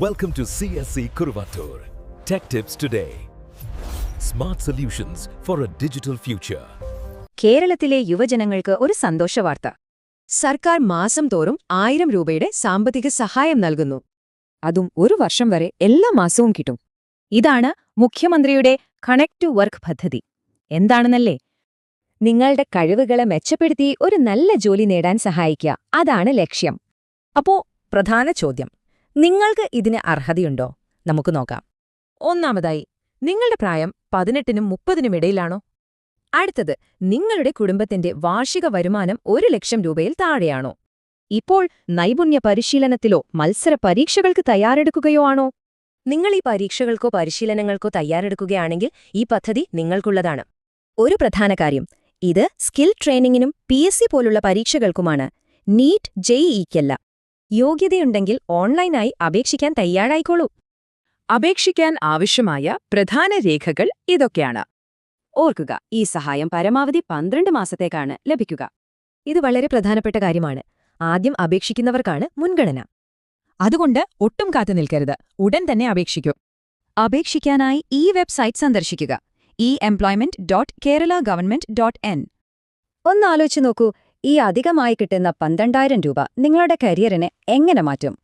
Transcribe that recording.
Welcome to CSC Kuruvattur. Tech Tips Today. Smart solutions for a digital future. കേരളത്തിലെ യുവജനങ്ങൾക്ക് ഒരു സന്തോഷവാർത്ത. സർക്കാർ മാസം തോറും 1000 രൂപയുടെ സാമ്പത്തിക സഹായം നൽകുന്നു. അതും ഒരു വർഷം വരെ എല്ലാ മാസവും കിട്ടും. ഇതാണ് മുഖ്യമന്ത്രിയുടെ കണക്ട് ടു വർക്ക് പദ്ധതി. എന്താണെന്നല്ലേ? നിങ്ങളുടെ കഴിവുകളെ മെച്ചപ്പെടുത്തി ഒരു നല്ല ജോലി നേടാൻ സഹായിക്കുക. അതാണ് ലക്ഷ്യം. അപ്പോ പ്രധാന ചോദ്യം, നിങ്ങൾക്ക് ഇതിന് അർഹതയുണ്ടോ? നമുക്ക് നോക്കാം. ഒന്നാമതായി, നിങ്ങളുടെ പ്രായം 18നും 30നും ഇടയിലാണോ? അടുത്തത്, നിങ്ങളുടെ കുടുംബത്തിന്റെ വാർഷിക വരുമാനം 1 ലക്ഷം രൂപയിൽ താഴെയാണോ? ഇപ്പോൾ നൈപുണ്യ പരിശീലനത്തിലോ മത്സര പരീക്ഷകൾക്ക് തയ്യാറെടുക്കുകയോ ആണോ? നിങ്ങൾ ഈ പരീക്ഷകൾക്കോ പരിശീലനങ്ങൾക്കോ തയ്യാറെടുക്കുകയാണെങ്കിൽ ഈ പദ്ധതി നിങ്ങൾക്കുള്ളതാണ്. ഒരു പ്രധാന കാര്യം, ഇത് സ്കിൽ ട്രെയിനിങ്ങിനും PSC പോലുള്ള പരീക്ഷകൾക്കുമാണ്. നീറ്റ് JEEക്കല്ല. യോഗ്യതയുണ്ടെങ്കിൽ ഓൺലൈനായി അപേക്ഷിക്കാൻ തയ്യാറായിക്കോളൂ. അപേക്ഷിക്കാൻ ആവശ്യമായ പ്രധാന രേഖകൾ ഇതൊക്കെയാണ്. ഓർക്കുക, ഈ സഹായം പരമാവധി 12 മാസത്തേക്കാണ് ലഭിക്കുക. ഇത് വളരെ പ്രധാനപ്പെട്ട കാര്യമാണ്. ആദ്യം അപേക്ഷിക്കുന്നവർക്കാണ് മുൻഗണന. അതുകൊണ്ട് ഒട്ടും കാത്തു നിൽക്കരുത്, ഉടൻ തന്നെ അപേക്ഷിക്കൂ. അപേക്ഷിക്കാനായി ഈ വെബ്സൈറ്റ് സന്ദർശിക്കുക: employment.keralagovernment.in. ഒന്നാലോചിച്ചു നോക്കൂ, ഈ അധികമായി കിട്ടുന്ന 12,000 രൂപ നിങ്ങളുടെ കരിയറിനെ എങ്ങനെ മാറ്റും?